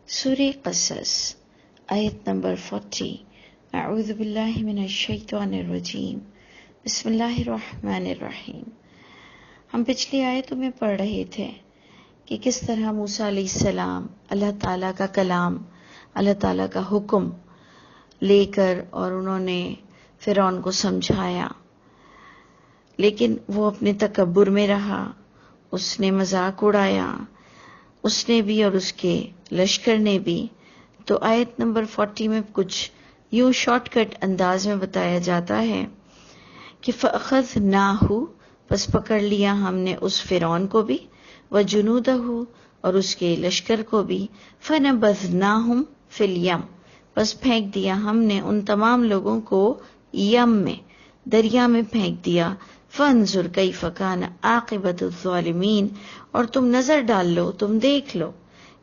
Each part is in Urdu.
سورہ قصص آیت نمبر 40. اعوذ باللہ من الشیطان الرجیم. بسم اللہ الرحمن الرحیم. ہم پچھلی آیتوں میں پڑھ رہے تھے کہ کس طرح موسیٰ علیہ السلام اللہ تعالیٰ کا کلام، اللہ تعالیٰ کا حکم لے کر اور انہوں نے فرعون کو سمجھایا، لیکن وہ اپنے تکبر میں رہا، اس نے مذاق اڑایا، اس نے بھی اور اس کے لشکر نے بھی. تو آیت نمبر 40 میں کچھ یوں شارٹ کٹ انداز میں بتایا جاتا ہے کہ فَأَخَذْنَاهُ پس پکڑ لیا ہم نے اس فرعون کو بھی، وَجُنُودَهُ اور اس کے لشکر کو بھی، فَنَبَذْنَاهُمْ فِي الْيَمِّ پس پھینک دیا ہم نے ان تمام لوگوں کو یم میں، دریا میں پھینک دیا. فَانظُرْ كَيْفَ كَانَ عَاقِبَةُ الظَّالِمِينَ اور تم نظر ڈال لو، تم دیکھ لو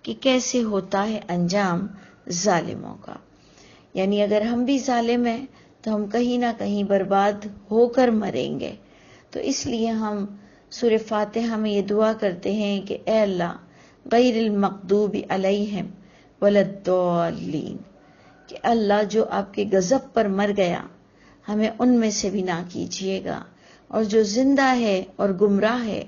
کہ کیسے ہوتا ہے انجام ظالموں کا. یعنی اگر ہم بھی ظالم ہیں تو ہم کہیں نہ کہیں برباد ہو کر مریں گے. تو اس لیے ہم سورہ فاتحہ میں یہ دعا کرتے ہیں کہ اے اللہ غیر المغضوب علیہم ولا الضالین، کہ اللہ جو آپ کے غضب پر مر گیا ہمیں ان میں سے بھی نہ کیجیے گا، اور جو زندہ ہے اور گمراہ ہے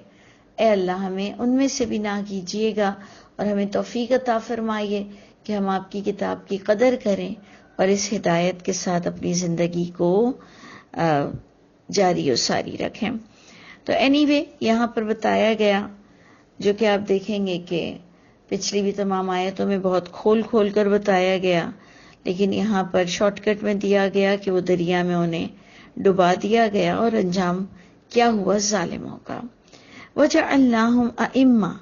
اے اللہ ہمیں ان میں سے بھی نہ کیجیے گا، اور ہمیں توفیق عطا فرمائیے کہ ہم آپ کی کتاب کی قدر کریں اور اس ہدایت کے ساتھ اپنی زندگی کو جاری و ساری رکھیں. تو اینی وے یہاں پر بتایا گیا، جو کہ آپ دیکھیں گے کہ پچھلی بھی تمام آیتوں میں بہت کھول کھول کر بتایا گیا، لیکن یہاں پر شارٹ کٹ میں دیا گیا کہ وہ دریا میں انہیں ڈبا دیا گیا اور انجام کیا ہوا ظالموں کا. وَجَعَلْنَاهُمْ أَئِمَّةً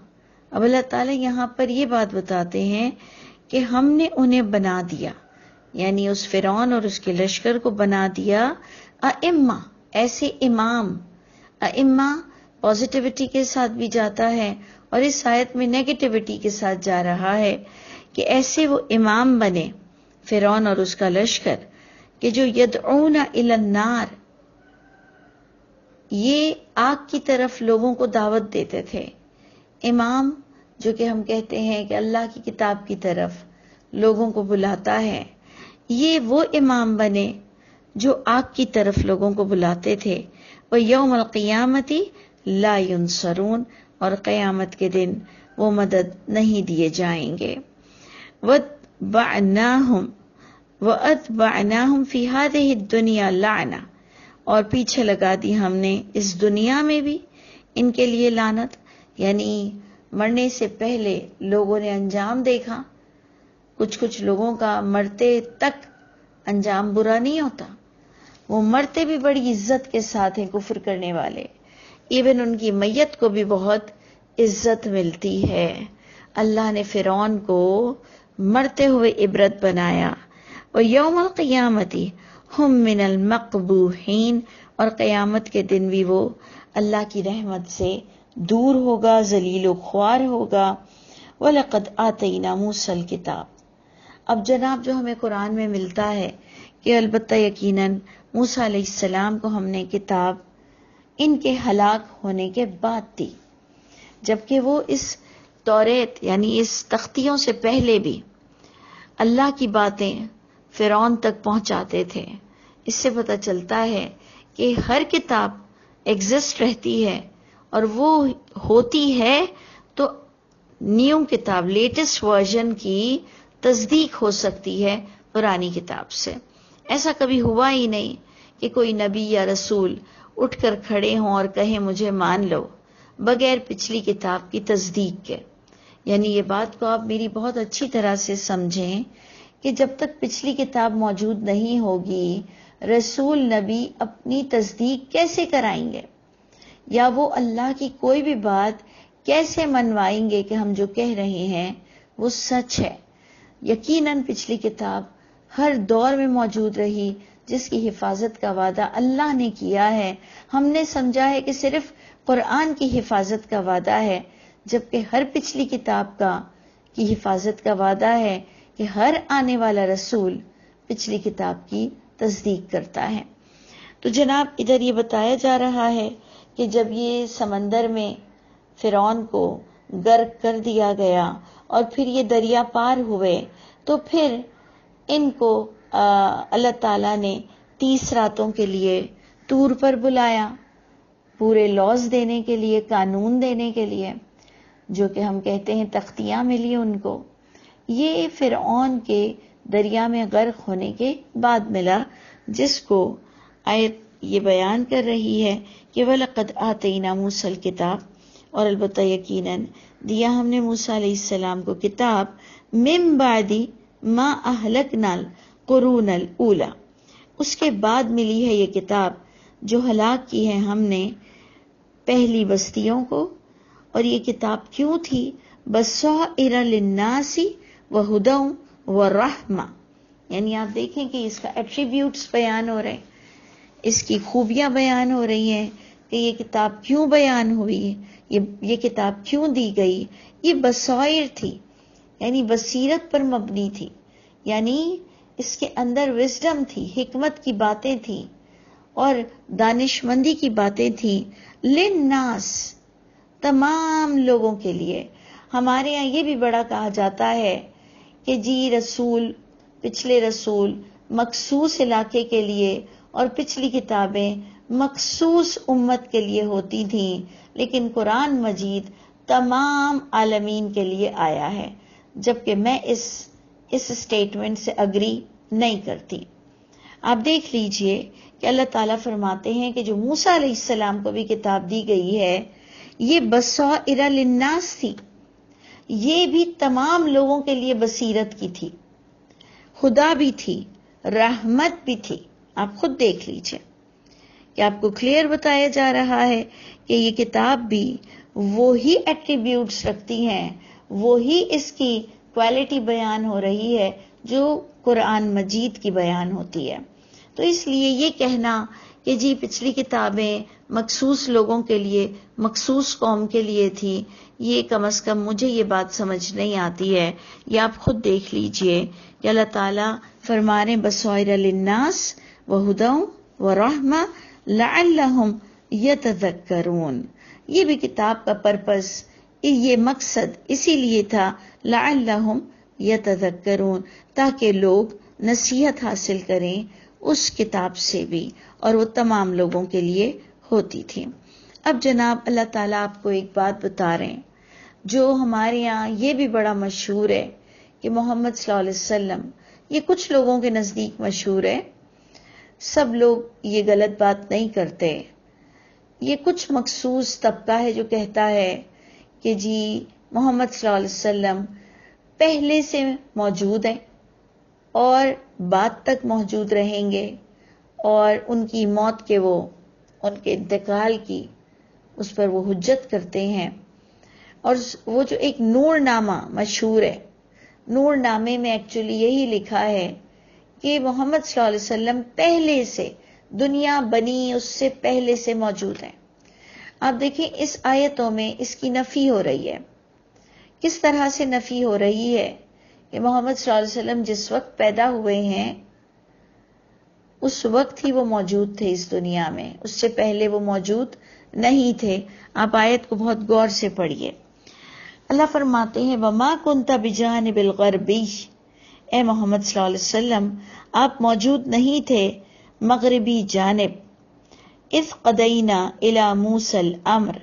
اب اللہ تعالیٰ یہاں پر یہ بات بتاتے ہیں کہ ہم نے انہیں بنا دیا، یعنی اس فرعون اور اس کے لشکر کو بنا دیا ائمہ، ایسے امام. ائمہ پازیٹیوٹی کے ساتھ بھی جاتا ہے اور اس آیت میں نیگیٹیوٹی کے ساتھ جا رہا ہے کہ ایسے وہ امام بنے فرعون اور اس کا لشکر کہ جو یدعون الی النار، یہ آگ کی طرف لوگوں کو دعوت دیتے تھے. امام جو کہ ہم کہتے ہیں کہ اللہ کی کتاب کی طرف لوگوں کو بلاتا ہے، یہ وہ امام بنے جو آگ کی طرف لوگوں کو بلاتے تھے. وَيَوْمَ الْقِيَامَةِ لَا يُنصَرُونَ اور قیامت کے دن وہ مدد نہیں دیے جائیں گے. وَأَتْبَعْنَاهُمْ فِي هَذِهِ الدُّنْيَا لَعْنَةً اور پیچھے لگا دی ہم نے اس دنیا میں بھی ان کے لیے لعنت. یعنی مرنے سے پہلے لوگوں نے انجام دیکھا، کچھ لوگوں کا مرتے تک انجام برا نہیں ہوتا، وہ مرتے بھی بڑی عزت کے ساتھ ہیں کفر کرنے والے، ایون ان کی میت کو بھی بہت عزت ملتی ہے. اللہ نے فرعون کو مرتے ہوئے عبرت بنایا. وَيَوْمَ الْقِيَامَةِ ہم من المقبوحین اور قیامت کے دن بھی وہ اللہ کی رحمت سے دور ہوگا، ذلیل و خوار ہوگا. وَلَقَدْ آتَيْنَا مُوسَى الْكِتَابَ اب جناب جو ہمیں قرآن میں ملتا ہے کہ البتہ یقیناً موسیٰ علیہ السلام کو ہم نے کتاب ان کے ہلاک ہونے کے بعد دی، جبکہ وہ اس توریت یعنی اس تختیوں سے پہلے بھی اللہ کی باتیں فرعون تک پہنچاتے تھے. اس سے پتہ چلتا ہے کہ ہر کتاب ایگزسٹ رہتی ہے، اور وہ ہوتی ہے تو نیو کتاب، لیٹسٹ ورژن کی تصدیق ہو سکتی ہے پرانی کتاب سے. ایسا کبھی ہوا ہی نہیں کہ کوئی نبی یا رسول اٹھ کر کھڑے ہوں اور کہیں مجھے مان لو بغیر پچھلی کتاب کی تصدیق کے. یعنی یہ بات کو آپ میری بہت اچھی طرح سے سمجھیں کہ جب تک پچھلی کتاب موجود نہیں ہوگی رسول نبی اپنی تصدیق کیسے کرائیں گے، یا وہ اللہ کی کوئی بھی بات کیسے منوائیں گے کہ ہم جو کہہ رہے ہیں وہ سچ ہے. یقیناً پچھلی کتاب ہر دور میں موجود رہی جس کی حفاظت کا وعدہ اللہ نے کیا ہے. ہم نے سمجھا ہے کہ صرف قرآن کی حفاظت کا وعدہ ہے، جبکہ ہر پچھلی کتاب کی حفاظت کا وعدہ ہے کہ ہر آنے والا رسول پچھلی کتاب کی تصدیق کرتا ہے. تو جناب ادھر یہ بتایا جا رہا ہے کہ جب یہ سمندر میں فرعون کو غرق کر دیا گیا اور پھر یہ دریا پار ہوئے تو پھر ان کو اللہ تعالیٰ نے 30 راتوں کے لیے طور پر بلایا، پورے لاز دینے کے لیے، قانون دینے کے لیے، جو کہ ہم کہتے ہیں تختیاں ملی ان کو۔ یہ فرعون کے دریا میں غرق ہونے کے بعد ملا، جس کو آیت یہ بیان کر رہی ہے کہ وَلَقَدْ آتَيْنَا مُوسَى الْكِتَابَ، اور البتہ یقیناً دیا ہم نے موسیٰ علیہ السلام کو کتاب، مِن بَعْدِ مَا أَهْلَكْنَا الْقُرُونَ الْأُولَى، اس کے بعد ملی ہے یہ کتاب جو ہلاک کی ہے ہم نے پہلی بستیوں کو۔ اور یہ کتاب کیوں تھی؟ بَصَائِرَ لِلنَّاسِ وَهُدًى وَرَحْمَةً، یعنی آپ دیکھیں کہ اس کا ایٹریبیوٹس بیان ہو رہے ہیں، اس کی خوبیاں بیان ہو رہی ہیں کہ یہ کتاب کیوں بیان ہوئی، یہ کتاب کیوں دی گئی۔ یہ بصائر تھی، یعنی بصیرت پر مبنی تھی، یعنی اس کے اندر وزڈم تھی، حکمت کی باتیں تھیں اور دانشمندی کی باتیں تھیں، للناس، تمام لوگوں کے لیے۔ ہمارے یہاں یہ بھی بڑا کہا جاتا ہے کہ جی رسول، پچھلے رسول مخصوص علاقے کے لیے اور پچھلی کتابیں مخصوص امت کے لیے ہوتی تھیں، لیکن قرآن مجید تمام عالمین کے لیے آیا ہے، جبکہ میں اس اسٹیٹمنٹ سے اگری نہیں کرتی۔ آپ دیکھ لیجئے کہ اللہ تعالیٰ فرماتے ہیں کہ جو موسیٰ علیہ السلام کو بھی کتاب دی گئی ہے، یہ بصائر للناس تھی، یہ بھی تمام لوگوں کے لیے بصیرت کی تھی، خدا بھی تھی، رحمت بھی تھی۔ آپ خود دیکھ لیجئے کہ آپ کو کلیئر بتایا جا رہا ہے کہ یہ کتاب بھی وہی ایٹریبیوٹس رکھتی ہیں، وہی اس کی کوالٹی بیان ہو رہی ہے جو قرآن مجید کی بیان ہوتی ہے۔ تو اس لیے یہ کہنا کہ جی پچھلی کتابیں مخصوص لوگوں کے لیے، مخصوص قوم کے لیے تھی، یہ کم از کم مجھے یہ بات سمجھ نہیں آتی ہے۔ یہ آپ خود دیکھ لیجئے کہ اللہ تعالیٰ فرمانے بصائر للناس وَهُدًى وَرَحْمَةً لَعَلَّهُمْ يَتَذَكَّرُونَ، یہ بھی کتاب کا پرپس، یہ مقصد اسی لیے تھا لَعَلَّهُمْ يَتَذَكَّرُونَ، تاکہ لوگ نصیحت حاصل کریں اس کتاب سے بھی، اور وہ تمام لوگوں کے لیے ہوتی تھی۔ اب جناب اللہ تعالیٰ آپ کو ایک بات بتا رہے ہیں جو ہمارے یہاں یہ بھی بڑا مشہور ہے کہ محمد صلی اللہ علیہ وسلم، یہ کچھ لوگوں کے نزدیک مشہور ہے، سب لوگ یہ غلط بات نہیں کرتے، یہ کچھ مخصوص طبقہ ہے جو کہتا ہے کہ جی محمد صلی اللہ علیہ وسلم پہلے سے موجود ہیں اور بعد تک موجود رہیں گے، اور ان کی موت کے ان کے انتقال کی اس پر وہ حجت کرتے ہیں۔ اور وہ جو ایک نور نامہ مشہور ہے، نور نامے میں ایکچولی یہی لکھا ہے کہ محمد صلی اللہ علیہ وسلم پہلے سے، دنیا بنی اس سے پہلے سے موجود ہیں۔ آپ دیکھیں اس آیتوں میں اس کی نفی ہو رہی ہے۔ کس طرح سے نفی ہو رہی ہے کہ محمد صلی اللہ علیہ وسلم جس وقت پیدا ہوئے ہیں اس وقت ہی وہ موجود تھے اس دنیا میں، اس سے پہلے وہ موجود نہیں تھے۔ آپ آیت کو بہت غور سے پڑھیے۔ اللہ فرماتے ہیں وَمَا كُنْتَ بِجَانِبِ الْغَرْبِيِّ، اے محمد صلی اللہ علیہ وسلم آپ موجود نہیں تھے مغربی جانب، اِذْ قَضَيْنَا إِلَى مُوسَى الْأَمْرَ،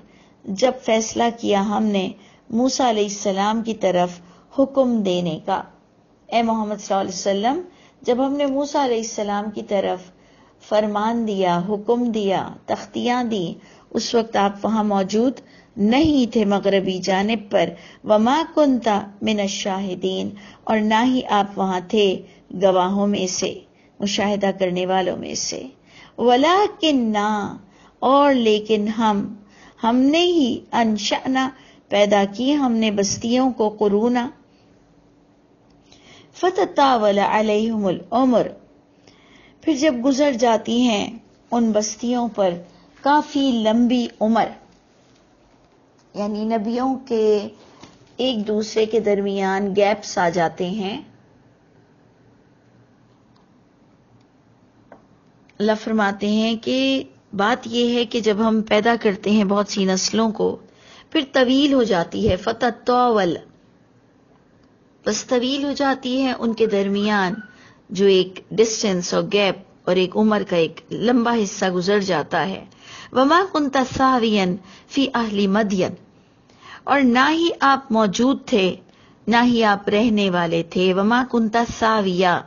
جب فیصلہ کیا ہم نے موسیٰ علیہ السلام کی طرف حکم دینے کا۔ اے محمد صلی اللہ علیہ وسلم جب ہم نے موسیٰ علیہ السلام کی طرف فرمان دیا، حکم دیا، تختیاں دی، اس وقت آپ وہاں موجود نہیں تھے مغربی جانب پر۔ وَمَا كُنْتَ مِنَ الشَّاهِدِينَ، اور نہ ہی آپ وہاں تھے گواہوں میں سے، مشاہدہ کرنے والوں میں سے۔ وَلَكِنَّا، اور لیکن ہم نے ہی انشأنا، پیدا کی ہم نے بستیوں کو، قرونا، فَتَطَاوَلَ عَلَيْهِمُ الْعُمُرُ، پھر جب گزر جاتی ہیں ان بستیوں پر کافی لمبی عمر، یعنی نبیوں کے ایک دوسرے کے درمیان گیپس آ جاتے ہیں۔ اللہ فرماتے ہیں کہ بات یہ ہے کہ جب ہم پیدا کرتے ہیں بہت سی نسلوں کو، پھر طویل ہو جاتی ہے، فتطاول، بس طویل ہو جاتی ہے ان کے درمیان جو ایک ڈسٹینس اور گیپ اور ایک عمر کا ایک لمبا حصہ گزر جاتا ہے. وما كنت ثاويا في اهل مدین، اور نہ ہی آپ موجود تھے، نہ ہی آپ رہنے والے تھے. وما كنت ثاویا،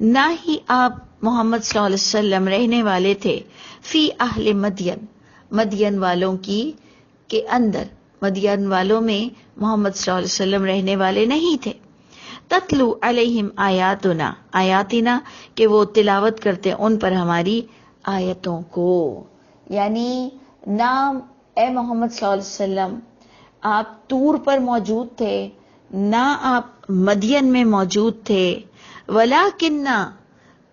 نہ ہی آپ محمد صلی اللہ علیہ وسلم رہنے والے تھے، فی اہل مدین، مدین والوں کی کے اندر، مدین والوں میں محمد صلی اللہ علیہ وسلم رہنے والے نہیں تھے. تتلو علیہم آیاتنا، آیاتنا کہ وہ تلاوت کرتے ان پر ہماری آیتوں کو. یعنی نہ اے محمد صلی اللہ علیہ وسلم آپ طور پر موجود تھے، نہ آپ مدین میں موجود تھے. وَلَكِنَّا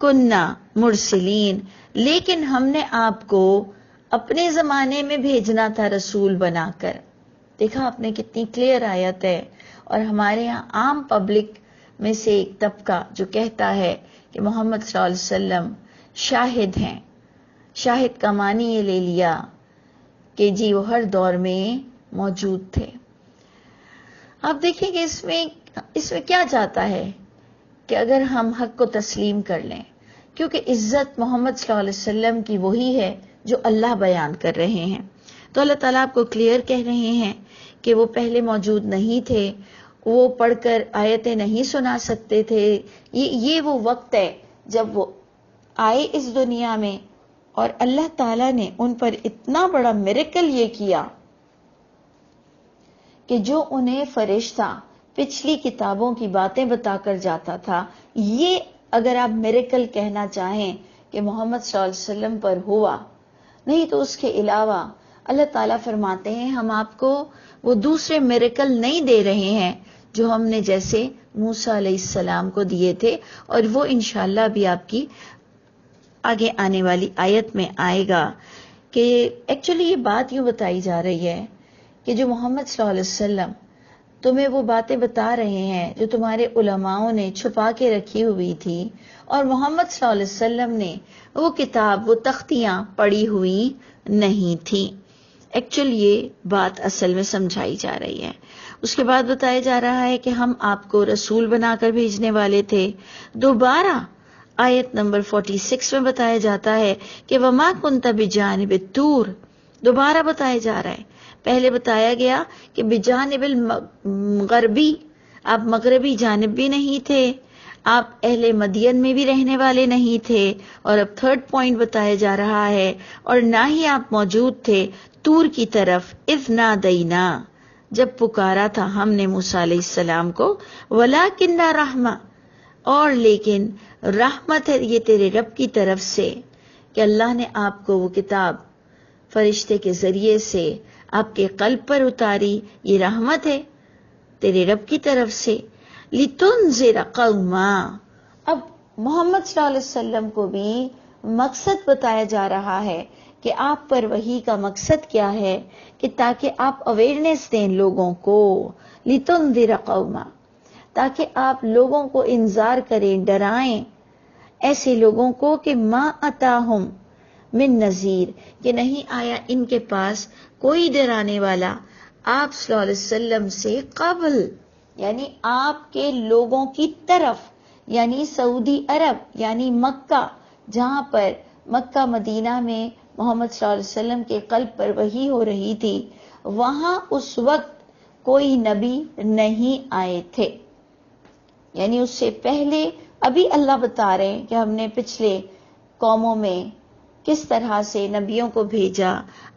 كُنَّا مُرْسِلِينَ، لیکن ہم نے آپ کو اپنے زمانے میں بھیجنا تھا رسول بنا کر. دیکھا آپ نے کتنی کلیئر آیت ہے. اور ہمارے ہاں عام پبلک میں سے ایک طبقہ جو کہتا ہے کہ محمد صلی اللہ علیہ وسلم شاہد ہیں. شاہد کا معنی یہ لے لیا کہ جی وہ ہر دور میں موجود تھے. آپ دیکھیں کہ اس میں کیا جاتا ہے کہ اگر ہم حق کو تسلیم کر لیں، کیونکہ عزت محمد صلی اللہ علیہ وسلم کی وہی ہے جو اللہ بیان کر رہے ہیں، تو اللہ تعالیٰ آپ کو کلیئر کہہ رہے ہیں کہ وہ پہلے موجود نہیں تھے، وہ پڑھ کر آیتیں نہیں سنا سکتے تھے. یہ وہ وقت ہے جب وہ آئے اس دنیا میں، اور اللہ تعالیٰ نے ان پر اتنا بڑا میریکل یہ کیا کہ جو انہیں فرشتہ پچھلی کتابوں کی باتیں بتا کر جاتا تھا، یہ اگر آپ میریکل کہنا چاہیں کہ محمد صلی اللہ علیہ وسلم پر ہوا. نہیں تو اس کے علاوہ اللہ تعالیٰ فرماتے ہیں ہم آپ کو وہ دوسرے میریکل نہیں دے رہے ہیں جو ہم نے جیسے موسیٰ علیہ السلام کو دیے تھے، اور وہ انشاءاللہ بھی آپ کی آگے آنے والی آیت میں آئے گا. کہ ایکچولی یہ بات یوں بتائی جا رہی ہے کہ جو محمد صلی اللہ علیہ وسلم تمہیں وہ باتیں بتا رہے ہیں جو تمہارے علماؤں نے چھپا کے رکھی ہوئی تھی، اور محمد صلی اللہ علیہ وسلم نے وہ کتاب، وہ تختیاں پڑھی ہوئی نہیں تھی. ایکچولی یہ بات اصل میں سمجھائی جا رہی ہے. اس کے بعد بتایا جا رہا ہے کہ ہم آپ کو رسول بنا کر بھیجنے والے تھے. دوبارہ آیت نمبر 46 میں بتایا جاتا ہے کہ وما كنت بجانب الطور، دوبارہ بتایا جا رہا ہے. پہلے بتایا گیا کہ بجانب المغربی، آپ مغربی جانب بھی نہیں تھے، آپ اہل مدین میں بھی رہنے والے نہیں تھے. اور اب تھرڈ پوائنٹ بتایا جا رہا ہے، اور نہ ہی آپ موجود تھے طور کی طرف، اذ نادینا، جب پکارا تھا ہم نے موسیٰ علیہ السلام کو. ولیکن رحمہ، اور لیکن رحمت ہے یہ تیرے رب کی طرف سے کہ اللہ نے آپ کو وہ کتاب فرشتے کے ذریعے سے آپ کے قلب پر اتاری. یہ رحمت ہے تیرے رب کی طرف سے. لِتُنذِرَ قَوْمًا، اب محمد صلی اللہ علیہ وسلم کو بھی مقصد بتایا جا رہا ہے کہ آپ پر وحی کا مقصد کیا ہے، کہ تاکہ آپ اویئرنیس دیں لوگوں کو. لِتُنذِرَ قَوْمًا، تاکہ آپ لوگوں کو انذار کریں، ڈرائیں ایسے لوگوں کو کہ ما اتاہم من نذیر، کہ نہیں آیا ان کے پاس کوئی ڈرانے والا آپ صلی اللہ علیہ وسلم سے قبل، یعنی آپ کے لوگوں کی طرف، یعنی سعودی عرب، یعنی مکہ، جہاں پر مکہ مدینہ میں محمد صلی اللہ علیہ وسلم کے قلب پر وحی ہو رہی تھی، وہاں اس وقت کوئی نبی نہیں آئے تھے. یعنی اس سے پہلے ابھی اللہ بتا رہے ہیں کہ ہم نے پچھلے قوموں میں کس طرح سے نبیوں کو بھیجا،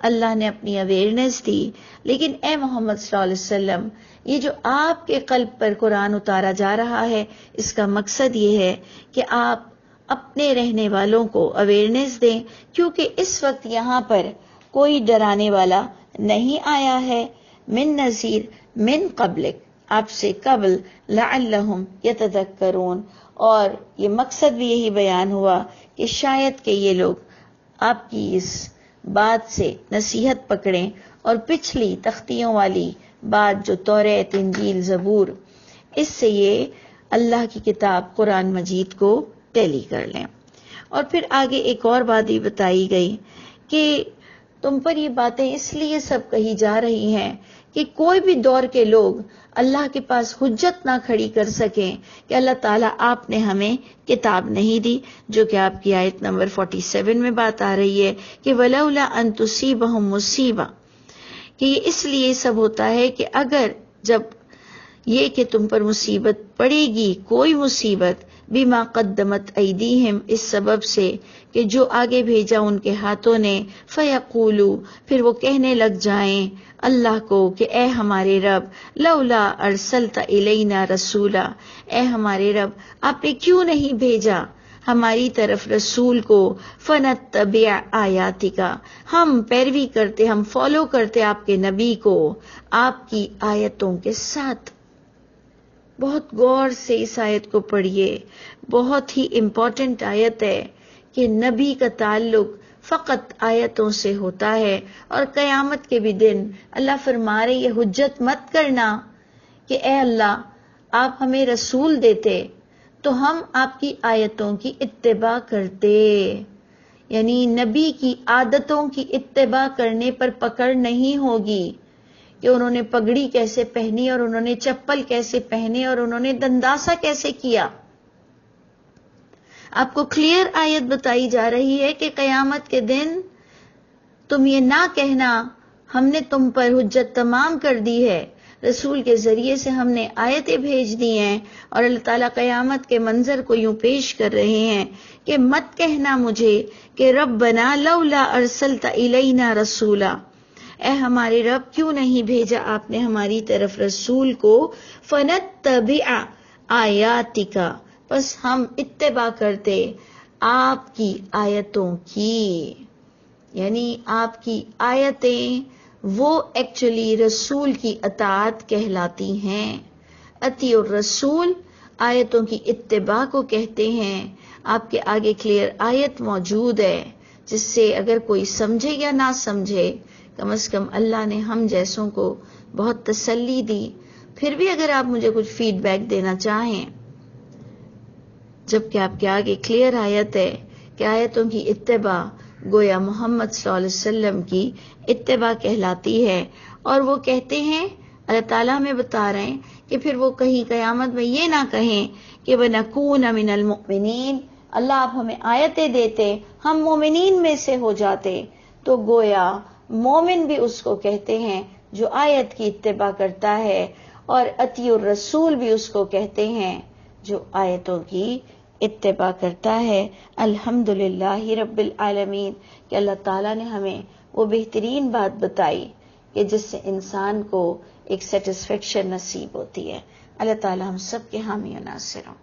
اللہ نے اپنی اویئرنیس دی. لیکن اے محمد صلی اللہ علیہ وسلم، یہ جو آپ کے قلب پر قرآن اتارا جا رہا ہے، اس کا مقصد یہ ہے کہ آپ اپنے رہنے والوں کو اویئرنیس دیں، کیونکہ اس وقت یہاں پر کوئی ڈرانے والا نہیں آیا ہے. من نذیر من قبلک، آپ سے قبل، لعلہم یتذکرون، اور یہ مقصد بھی یہی بیان ہوا کہ شاید کہ یہ لوگ آپ کی اس بات سے نصیحت پکڑیں اور پچھلی تختیوں والی بات جو توریت، انجیل، زبور، اس سے یہ اللہ کی کتاب قرآن مجید کو ٹیلی کر لیں. اور پھر آگے ایک اور بات بھی بتائی گئی کہ تم پر یہ باتیں اس لیے سب کہی جا رہی ہیں کہ کوئی بھی دور کے لوگ اللہ کے پاس حجت نہ کھڑی کر سکیں کہ اللہ تعالیٰ آپ نے ہمیں کتاب نہیں دی، جو کہ آپ کی آیت نمبر 47 میں بات آ رہی ہے کہ وَلَوْلَا أَن تُصِيبَهُم مُّصِيبَةٌ، کہ یہ اس لیے سب ہوتا ہے کہ اگر جب یہ کہ تم پر مصیبت پڑے گی، کوئی مصیبت، بما قدمت ایدیہم، اس سبب سے کہ جو آگے بھیجا ان کے ہاتھوں نے، فیقولو، پھر وہ کہنے لگ جائیں اللہ کو کہ اے ہمارے رب، لولا ارسلت الینا رسولا، اے ہمارے رب آپ نے کیوں نہیں بھیجا ہماری طرف رسول کو، فنتبع آیاتک، ہم پیروی کرتے، ہم فالو کرتے آپ کے نبی کو آپ کی آیتوں کے ساتھ۔ بہت غور سے اس آیت کو پڑھیے، بہت ہی امپورٹنٹ آیت ہے کہ نبی کا تعلق فقط آیتوں سے ہوتا ہے، اور قیامت کے بھی دن اللہ فرما رہے یہ حجت مت کرنا کہ اے اللہ آپ ہمیں رسول دیتے تو ہم آپ کی آیتوں کی اتباع کرتے، یعنی نبی کی عادتوں کی اتباع کرنے پر پکڑ نہیں ہوگی کہ انہوں نے پگڑی کیسے پہنی اور انہوں نے چپل کیسے پہنے اور انہوں نے دنداسا کیسے کیا۔ آپ کو کلیئر آیت بتائی جا رہی ہے کہ قیامت کے دن تم یہ نہ کہنا ہم نے تم پر حجت تمام کر دی ہے، رسول کے ذریعے سے ہم نے آیتیں بھیج دی ہیں، اور اللہ تعالیٰ قیامت کے منظر کو یوں پیش کر رہے ہیں کہ مت کہنا مجھے کہ ربنا لولا ارسلت الینا رسولا، اے ہمارے رب کیوں نہیں بھیجا آپ نے ہماری طرف رسول کو، فنتبع آیاتک، بس ہم اتباع کرتے آپ کی آیتوں کی، یعنی آپ کی آیتیں وہ ایکچولی رسول کی اطاعت کہلاتی ہیں۔ اطیع الرسول آیتوں کی اتباع کو کہتے ہیں۔ آپ کے آگے کلیئر آیت موجود ہے جس سے اگر کوئی سمجھے یا نہ سمجھے، کم از کم اللہ نے ہم جیسوں کو بہت تسلی دی۔ پھر بھی اگر آپ مجھے کچھ فیڈ بیک دینا چاہیں، جبکہ آپ کے آگے کلیئر آیت ہے کہ آیتوں کی اتباع گویا محمد صلی اللہ علیہ وسلم کی اتباع کہلاتی ہے، اور وہ کہتے ہیں اللہ تعالیٰ ہمیں بتا رہے ہیں کہ پھر وہ کہیں قیامت میں یہ نہ کہیں کہ وَنَكُونَ مِنَ الْمُؤْمِنِينَ، اللہ آپ ہمیں آیتیں دیتے ہم مومنین میں سے ہو جاتے، تو گویا مومن بھی اس کو کہتے ہیں جو آیت کی اتباع کرتا ہے، اور اطیع الرسول بھی اس کو کہتے ہیں جو آیتوں کی اتباع کرتا ہے۔ الحمدللہ رب العالمین کہ اللہ تعالیٰ نے ہمیں وہ بہترین بات بتائی کہ جس سے انسان کو ایک سیٹسفیکشن نصیب ہوتی ہے۔ اللہ تعالیٰ ہم سب کے حامی و ناصر ہوں۔